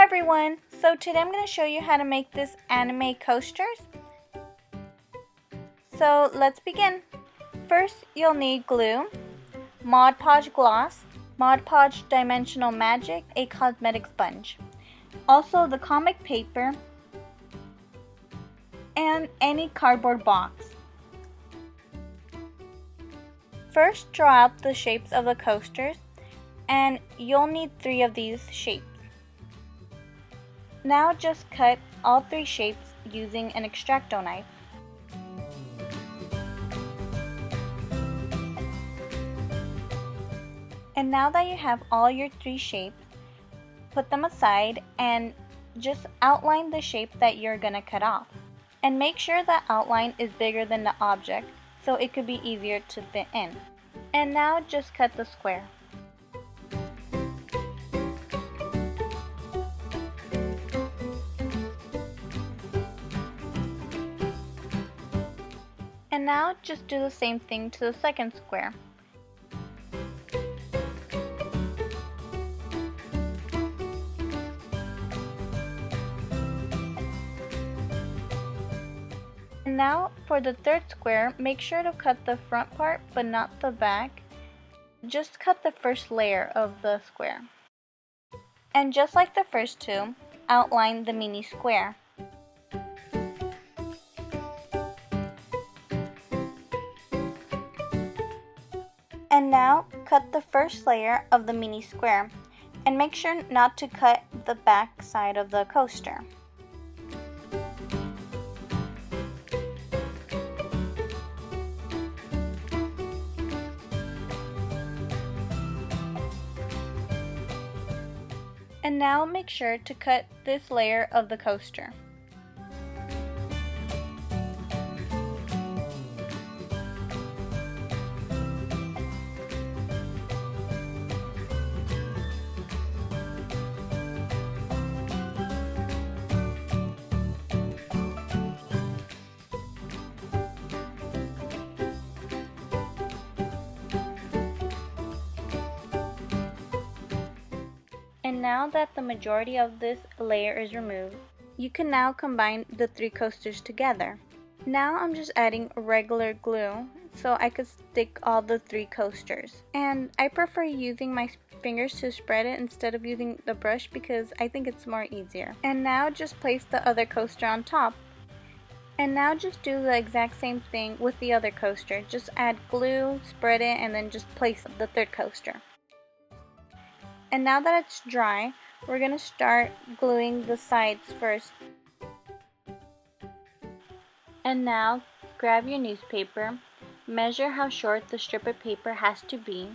everyone! So today I'm going to show you how to make this anime coasters. So let's begin. First you'll need glue, Mod Podge gloss, Mod Podge dimensional magic, a cosmetic sponge. Also the comic paper and any cardboard box. First draw out the shapes of the coasters and you'll need 3 of these shapes. Now just cut all 3 shapes using an X-Acto knife. And now that you have all your 3 shapes, put them aside and just outline the shape that you're gonna cut off. And make sure the outline is bigger than the object so it could be easier to fit in. And now just cut the square. And now just do the same thing to the second square. And now for the third square, make sure to cut the front part but not the back. Just cut the first layer of the square. And just like the first 2, outline the mini square. And now cut the first layer of the mini square and make sure not to cut the back side of the coaster. And now make sure to cut this layer of the coaster. And now that the majority of this layer is removed, you can now combine the 3 coasters together. Now I'm just adding regular glue so I could stick all the 3 coasters. And I prefer using my fingers to spread it instead of using the brush because I think it's more easier. And now just place the other coaster on top. And now just do the exact same thing with the other coaster. Just add glue, spread it, and then just place the 3rd coaster. And now that it's dry, we're going to start gluing the sides first. And now grab your newspaper, measure how short the strip of paper has to be.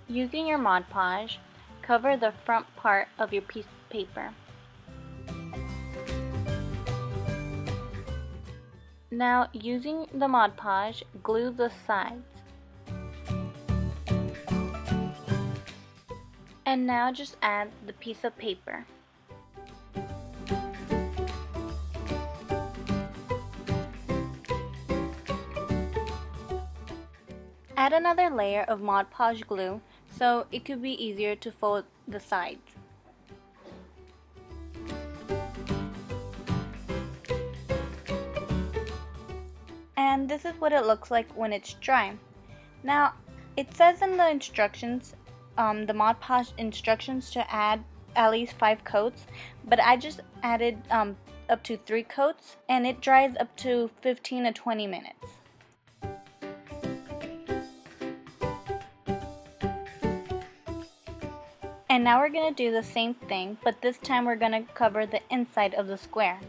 Using your Mod Podge, cover the front part of your piece of paper. Now, using the Mod Podge, glue the sides. And now just add the piece of paper. Add another layer of Mod Podge glue so it could be easier to fold the sides. And this is what it looks like when it's dry. Now, it says in the instructions, the Mod Podge instructions to add at least 5 coats, but I just added up to 3 coats and it dries up to 15 to 20 minutes. And now we're going to do the same thing, but this time we're going to cover the inside of the square.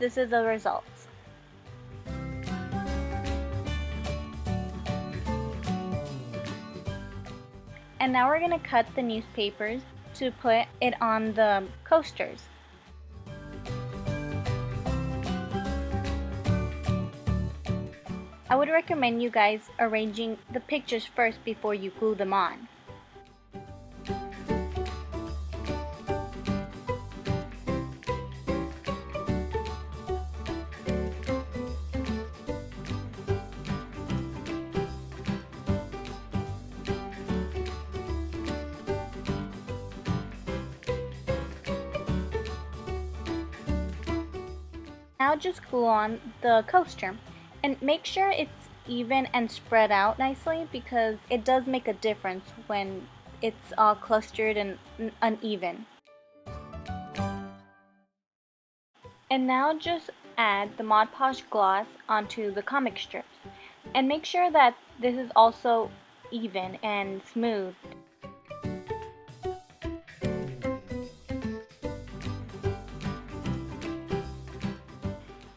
this is the results. And now we're going to cut the newspapers to put it on the coasters. I would recommend you guys arranging the pictures first before you glue them on. Now just glue on the coaster and make sure it's even and spread out nicely, because it does make a difference when it's all clustered and uneven. And now just add the Mod Podge gloss onto the comic strips and make sure that this is also even and smooth.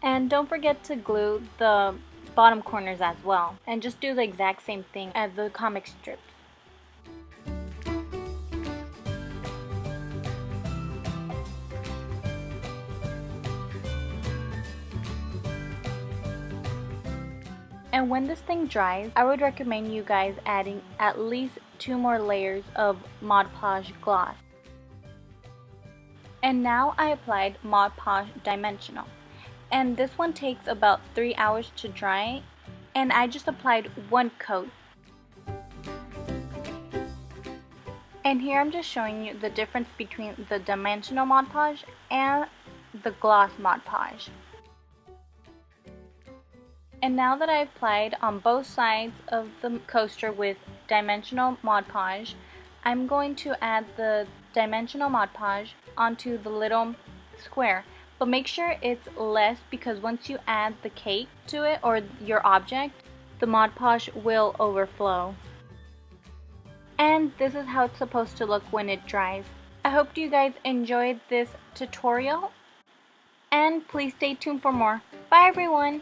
And don't forget to glue the bottom corners as well, and just do the exact same thing as the comic strips. And when this thing dries, I would recommend you guys adding at least 2 more layers of Mod Podge gloss. And now I applied Mod Podge Dimensional. And this one takes about 3 hours to dry, and I just applied 1 coat. And here I'm just showing you the difference between the dimensional Mod Podge and the gloss Mod Podge. And now that I've applied on both sides of the coaster with dimensional Mod Podge, I'm going to add the dimensional Mod Podge onto the little square. But make sure it's less, because once you add the cake to it or your object, the Mod Podge will overflow. And this is how it's supposed to look when it dries. I hope you guys enjoyed this tutorial, and please stay tuned for more. Bye everyone!